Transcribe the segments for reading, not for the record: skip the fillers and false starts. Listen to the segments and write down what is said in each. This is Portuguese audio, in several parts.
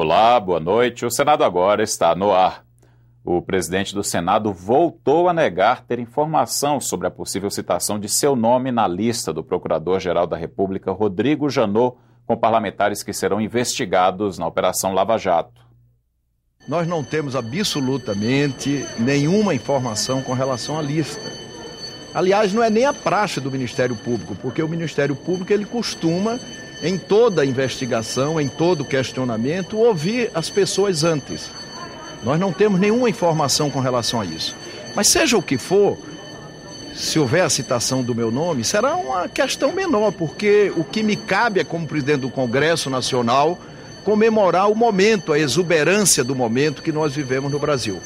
Olá, boa noite. O Senado agora está no ar. O presidente do Senado voltou a negar ter informação sobre a possível citação de seu nome na lista do Procurador-Geral da República, Rodrigo Janot, com parlamentares que serão investigados na Operação Lava Jato. Nós não temos absolutamente nenhuma informação com relação à lista. Aliás, não é nem a praxe do Ministério Público, porque o Ministério Público ele costuma, em toda investigação, em todo questionamento, ouvir as pessoas antes. Nós não temos nenhuma informação com relação a isso. Mas seja o que for, se houver a citação do meu nome, será uma questão menor, porque o que me cabe é, como presidente do Congresso Nacional, comemorar o momento, a exuberância do momento que nós vivemos no Brasil,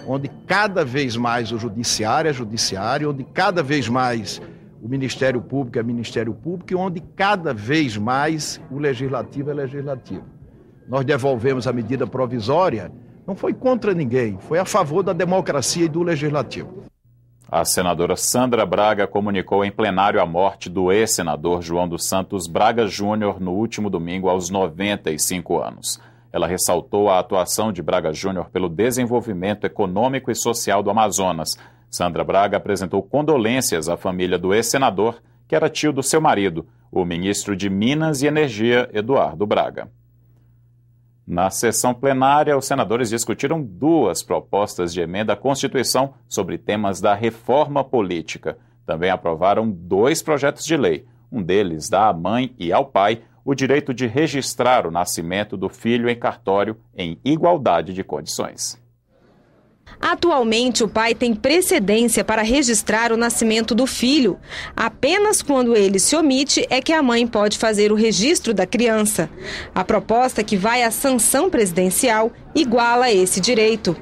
onde cada vez mais o judiciário é judiciário, onde cada vez mais o Ministério Público é Ministério Público e onde cada vez mais o Legislativo é Legislativo. Nós devolvemos a medida provisória, não foi contra ninguém, foi a favor da democracia e do Legislativo. A senadora Sandra Braga comunicou em plenário a morte do ex-senador João dos Santos Braga Júnior no último domingo aos 95 anos. Ela ressaltou a atuação de Braga Júnior pelo desenvolvimento econômico e social do Amazonas. Sandra Braga apresentou condolências à família do ex-senador, que era tio do seu marido, o ministro de Minas e Energia, Eduardo Braga. Na sessão plenária, os senadores discutiram duas propostas de emenda à Constituição sobre temas da reforma política. Também aprovaram dois projetos de lei. Um deles dá à mãe e ao pai o direito de registrar o nascimento do filho em cartório em igualdade de condições. Atualmente, o pai tem precedência para registrar o nascimento do filho. Apenas quando ele se omite é que a mãe pode fazer o registro da criança. A proposta que vai à sanção presidencial iguala esse direito.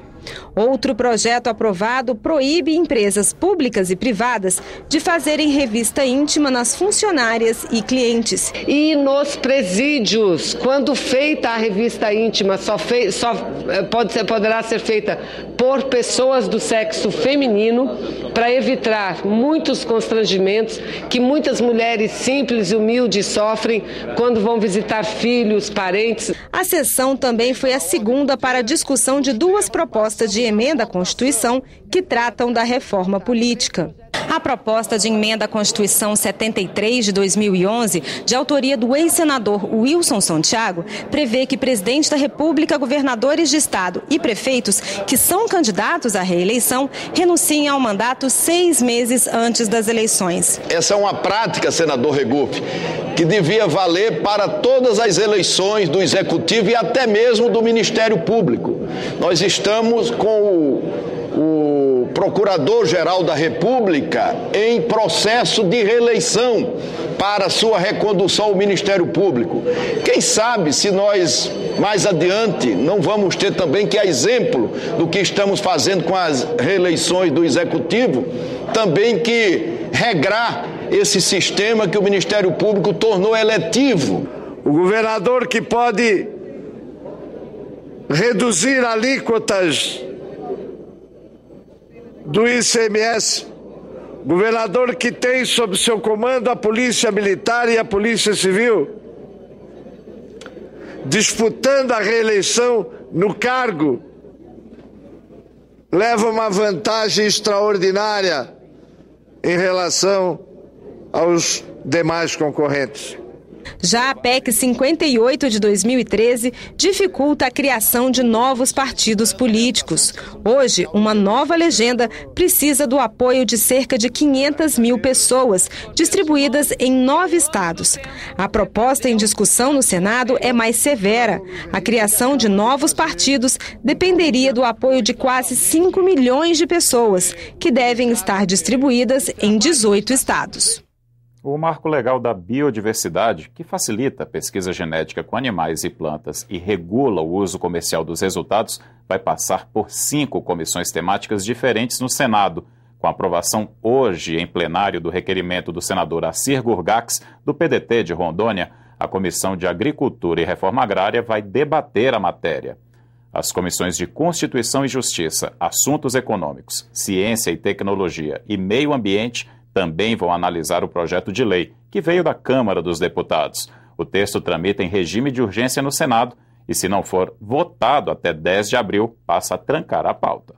Outro projeto aprovado proíbe empresas públicas e privadas de fazerem revista íntima nas funcionárias e clientes. E nos quando feita a revista íntima, poderá ser feita por pessoas do sexo feminino, para evitar muitos constrangimentos que muitas mulheres simples e humildes sofrem quando vão visitar filhos, parentes. A sessão também foi a segunda para a discussão de duas propostas de emenda à Constituição que tratam da reforma política. A proposta de emenda à Constituição 73 de 2011, de autoria do ex-senador Wilson Santiago, prevê que presidente da República, governadores de estado e prefeitos que são candidatos à reeleição renunciem ao mandato 6 meses antes das eleições. Essa é uma prática, senador Regufe, que devia valer para todas as eleições do Executivo e até mesmo do Ministério Público. Nós estamos com o Procurador-Geral da República em processo de reeleição para sua recondução ao Ministério Público. Quem sabe se nós, mais adiante, não vamos ter também, que a exemplo do que estamos fazendo com as reeleições do Executivo, também que regrar esse sistema que o Ministério Público tornou eletivo. O governador que pode reduzir alíquotas do ICMS, governador que tem sob seu comando a Polícia Militar e a Polícia Civil, disputando a reeleição no cargo, leva uma vantagem extraordinária em relação aos demais concorrentes. Já a PEC 58 de 2013 dificulta a criação de novos partidos políticos. Hoje, uma nova legenda precisa do apoio de cerca de 500 mil pessoas, distribuídas em 9 estados. A proposta em discussão no Senado é mais severa. A criação de novos partidos dependeria do apoio de quase 5 milhões de pessoas, que devem estar distribuídas em 18 estados. O Marco Legal da Biodiversidade, que facilita a pesquisa genética com animais e plantas e regula o uso comercial dos resultados, vai passar por 5 comissões temáticas diferentes no Senado, com a aprovação hoje em plenário do requerimento do senador Assir Gurgax, do PDT de Rondônia. A Comissão de Agricultura e Reforma Agrária vai debater a matéria. As comissões de Constituição e Justiça, Assuntos Econômicos, Ciência e Tecnologia e Meio Ambiente também vão analisar o projeto de lei, que veio da Câmara dos Deputados. O texto tramita em regime de urgência no Senado e, se não for votado até 10 de abril, passa a trancar a pauta.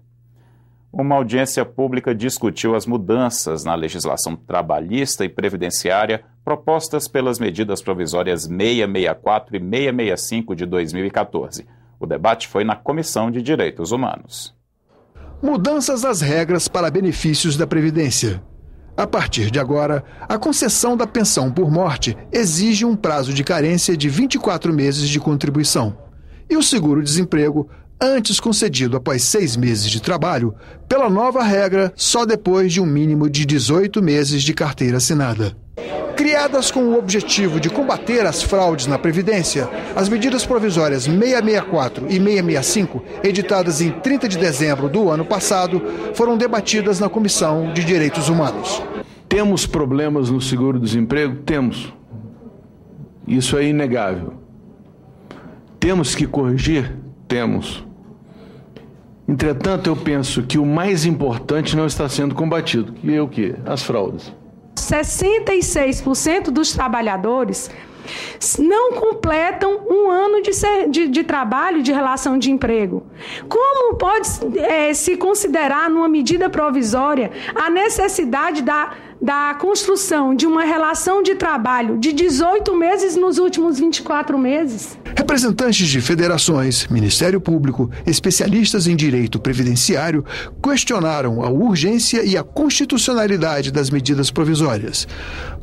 Uma audiência pública discutiu as mudanças na legislação trabalhista e previdenciária propostas pelas medidas provisórias 664 e 665 de 2014. O debate foi na Comissão de Direitos Humanos. Mudanças nas regras para benefícios da Previdência. A partir de agora, a concessão da pensão por morte exige um prazo de carência de 24 meses de contribuição. E o seguro-desemprego, antes concedido após 6 meses de trabalho, pela nova regra, só depois de um mínimo de 18 meses de carteira assinada. Criadas com o objetivo de combater as fraudes na Previdência, as medidas provisórias 664 e 665, editadas em 30 de dezembro do ano passado, foram debatidas na Comissão de Direitos Humanos. Temos problemas no seguro-desemprego? Temos. Isso é inegável. Temos que corrigir? Temos. Entretanto, eu penso que o mais importante não está sendo combatido, que é o quê? As fraudes. 66% dos trabalhadores não completam um ano de trabalho de relação de emprego. Como pode se considerar numa medida provisória a necessidade da construção de uma relação de trabalho de 18 meses nos últimos 24 meses? Representantes de federações, Ministério Público, especialistas em direito previdenciário questionaram a urgência e a constitucionalidade das medidas provisórias.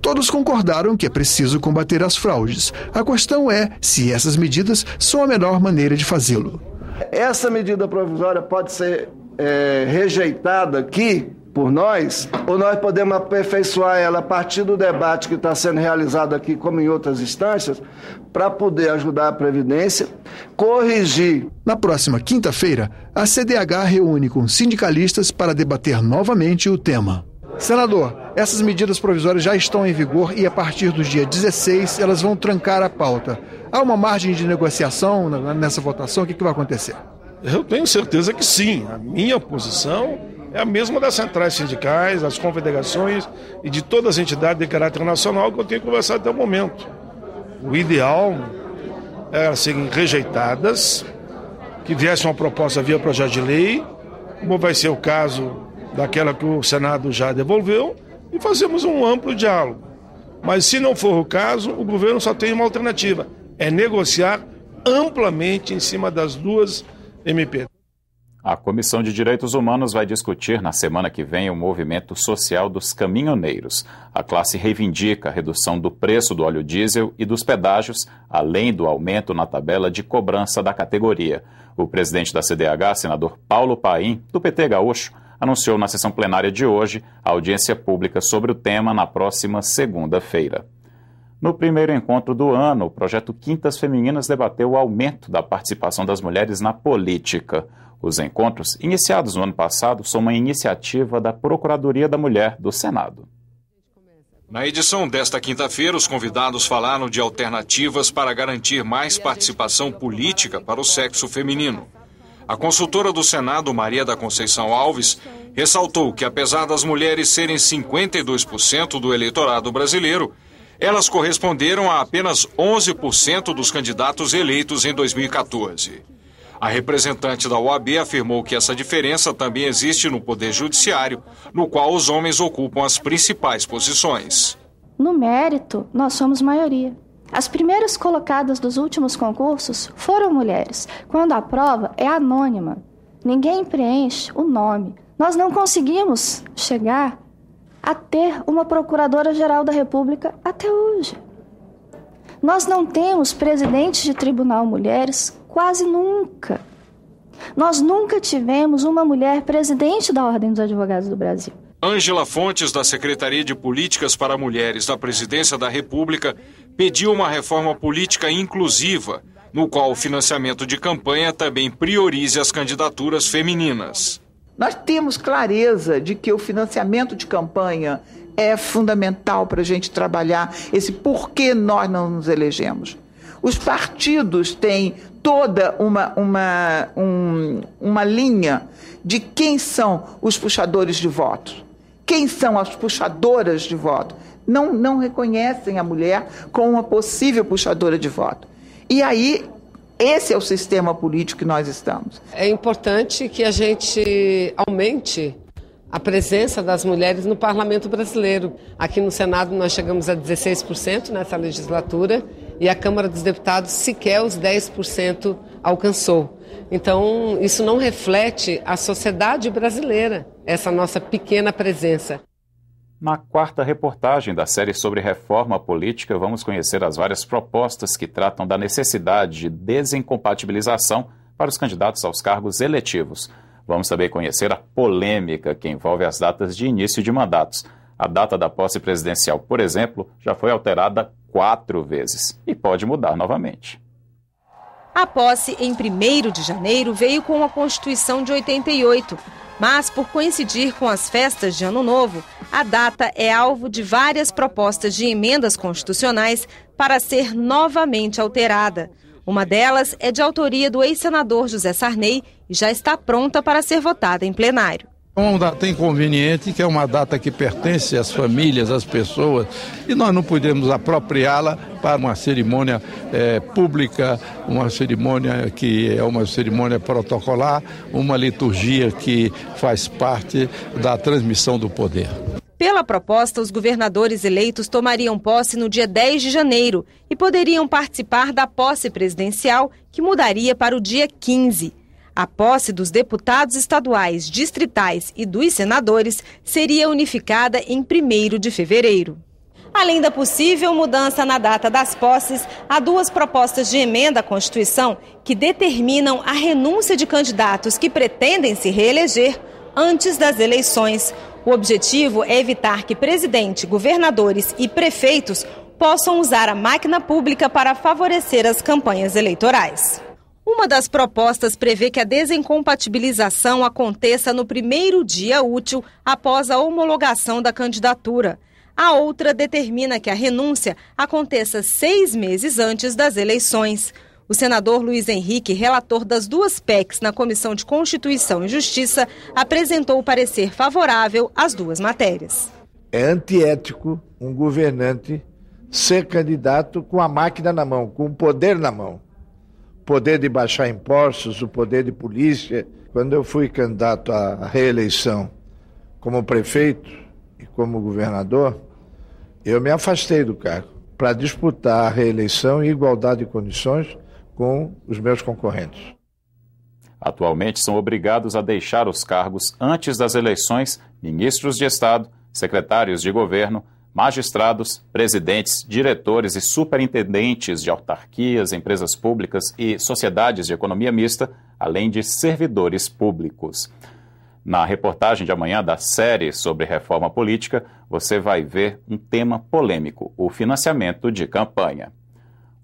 Todos concordaram que é preciso combater as fraudes. A questão é se essas medidas são a melhor maneira de fazê-lo. Essa medida provisória pode ser rejeitada aqui por nós, ou nós podemos aperfeiçoar ela a partir do debate que está sendo realizado aqui, como em outras instâncias, para poder ajudar a Previdência, corrigir. Na próxima quinta-feira, a CDH reúne com sindicalistas para debater novamente o tema. Senador, essas medidas provisórias já estão em vigor e a partir do dia 16 elas vão trancar a pauta. Há uma margem de negociação nessa votação? O que vai acontecer? Eu tenho certeza que sim. A minha posição é a mesma das centrais sindicais, das confederações e de todas as entidades de caráter nacional que eu tenho conversado até o momento. O ideal era serem rejeitadas, que viesse uma proposta via projeto de lei, como vai ser o caso daquela que o Senado já devolveu, e fazemos um amplo diálogo. Mas se não for o caso, o governo só tem uma alternativa, é negociar amplamente em cima das duas MP. A Comissão de Direitos Humanos vai discutir na semana que vem o movimento social dos caminhoneiros. A classe reivindica a redução do preço do óleo diesel e dos pedágios, além do aumento na tabela de cobrança da categoria. O presidente da CDH, senador Paulo Paim, do PT Gaúcho, anunciou na sessão plenária de hoje a audiência pública sobre o tema na próxima segunda-feira. No primeiro encontro do ano, o projeto Quintas Femininas debateu o aumento da participação das mulheres na política. Os encontros, iniciados no ano passado, são uma iniciativa da Procuradoria da Mulher do Senado. Na edição desta quinta-feira, os convidados falaram de alternativas para garantir mais participação política para o sexo feminino. A consultora do Senado, Maria da Conceição Alves, ressaltou que, apesar das mulheres serem 52% do eleitorado brasileiro, elas corresponderam a apenas 11% dos candidatos eleitos em 2014. A representante da OAB afirmou que essa diferença também existe no Poder Judiciário, no qual os homens ocupam as principais posições. No mérito, nós somos maioria. As primeiras colocadas dos últimos concursos foram mulheres, quando a prova é anônima. Ninguém preenche o nome. Nós não conseguimos chegar a ter uma Procuradora-Geral da República até hoje. Nós não temos presidentes de tribunal mulheres quase nunca. Nós nunca tivemos uma mulher presidente da Ordem dos Advogados do Brasil. Ângela Fontes, da Secretaria de Políticas para Mulheres da Presidência da República, pediu uma reforma política inclusiva, no qual o financiamento de campanha também priorize as candidaturas femininas. Nós temos clareza de que o financiamento de campanha é fundamental para a gente trabalhar esse porquê nós não nos elegemos. Os partidos têm toda uma linha de quem são os puxadores de voto, quem são as puxadoras de voto. Não reconhecem a mulher como uma possível puxadora de voto. E aí Esse é o sistema político que nós estamos. É importante que a gente aumente a presença das mulheres no parlamento brasileiro. Aqui no Senado nós chegamos a 16% nessa legislatura e a Câmara dos Deputados sequer os 10% alcançou. Então, isso não reflete a sociedade brasileira, essa nossa pequena presença. Na quarta reportagem da série sobre reforma política, vamos conhecer as várias propostas que tratam da necessidade de desincompatibilização para os candidatos aos cargos eletivos. Vamos também conhecer a polêmica que envolve as datas de início de mandatos. A data da posse presidencial, por exemplo, já foi alterada 4 vezes e pode mudar novamente. A posse em 1º de janeiro veio com a Constituição de 88, mas por coincidir com as festas de Ano Novo, a data é alvo de várias propostas de emendas constitucionais para ser novamente alterada. Uma delas é de autoria do ex-senador José Sarney e já está pronta para ser votada em plenário. É uma data inconveniente, que é uma data que pertence às famílias, às pessoas, e nós não podemos apropriá-la para uma cerimônia pública, uma cerimônia que é uma cerimônia protocolar, uma liturgia que faz parte da transmissão do poder. Pela proposta, os governadores eleitos tomariam posse no dia 10 de janeiro e poderiam participar da posse presidencial, que mudaria para o dia 15. A posse dos deputados estaduais, distritais e dos senadores seria unificada em 1º de fevereiro. Além da possível mudança na data das posses, há 2 propostas de emenda à Constituição que determinam a renúncia de candidatos que pretendem se reeleger antes das eleições. O objetivo é evitar que presidente, governadores e prefeitos possam usar a máquina pública para favorecer as campanhas eleitorais. Uma das propostas prevê que a desincompatibilização aconteça no 1º dia útil após a homologação da candidatura. A outra determina que a renúncia aconteça 6 meses antes das eleições. O senador Luiz Henrique, relator das 2 PECs na Comissão de Constituição e Justiça, apresentou o parecer favorável às 2 matérias. É antiético um governante ser candidato com a máquina na mão, com o poder na mão. Poder de baixar impostos, o poder de polícia. Quando eu fui candidato à reeleição como prefeito e como governador, eu me afastei do cargo para disputar a reeleição em igualdade de condições com os meus concorrentes. Atualmente são obrigados a deixar os cargos antes das eleições ministros de Estado, secretários de governo, magistrados, presidentes, diretores e superintendentes de autarquias, empresas públicas e sociedades de economia mista, além de servidores públicos. Na reportagem de amanhã da série sobre reforma política, você vai ver um tema polêmico, o financiamento de campanha.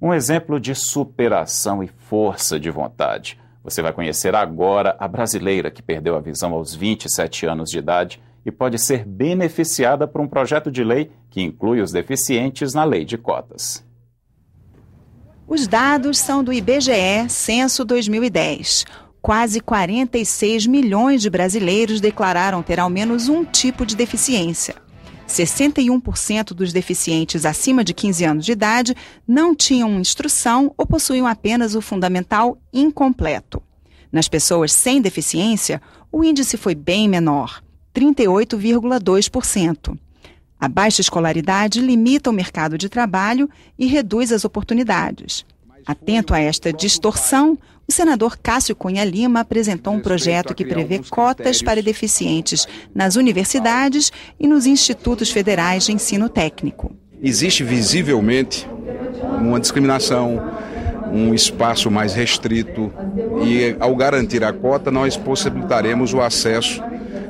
Um exemplo de superação e força de vontade. Você vai conhecer agora a brasileira que perdeu a visão aos 27 anos de idade e pode ser beneficiada por um projeto de lei que inclui os deficientes na lei de cotas. Os dados são do IBGE Censo 2010. Quase 46 milhões de brasileiros declararam ter ao menos um tipo de deficiência. 61% dos deficientes acima de 15 anos de idade não tinham instrução ou possuíam apenas o fundamental incompleto. Nas pessoas sem deficiência, o índice foi bem menor, 38,2%. A baixa escolaridade limita o mercado de trabalho e reduz as oportunidades. Atento a esta distorção, o senador Cássio Cunha Lima apresentou um projeto que prevê cotas para deficientes nas universidades e nos institutos federais de ensino técnico. Existe visivelmente uma discriminação, um espaço mais restrito e, ao garantir a cota, nós possibilitaremos o acesso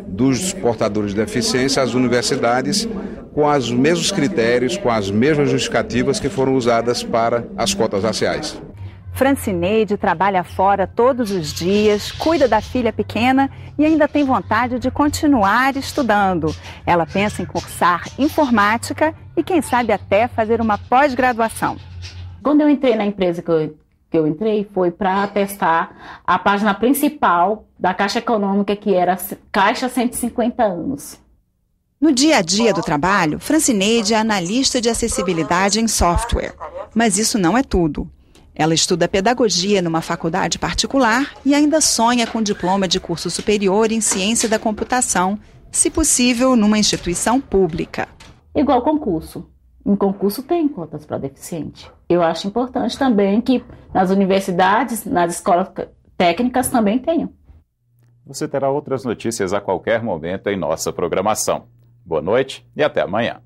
dos portadores de deficiência às universidades com os mesmos critérios, com as mesmas justificativas que foram usadas para as cotas raciais. Francineide trabalha fora todos os dias, cuida da filha pequena e ainda tem vontade de continuar estudando. Ela pensa em cursar informática e, quem sabe, até fazer uma pós-graduação. Quando eu entrei na empresa que eu entrei, foi para testar a página principal da Caixa Econômica, que era Caixa 150 anos. No dia a dia do trabalho, Francineide é analista de acessibilidade em software. Mas isso não é tudo. Ela estuda pedagogia numa faculdade particular e ainda sonha com diploma de curso superior em ciência da computação, se possível, numa instituição pública. Igual concurso. Em concurso tem cotas para deficiente. Eu acho importante também que nas universidades, nas escolas técnicas também tenham. Você terá outras notícias a qualquer momento em nossa programação. Boa noite e até amanhã.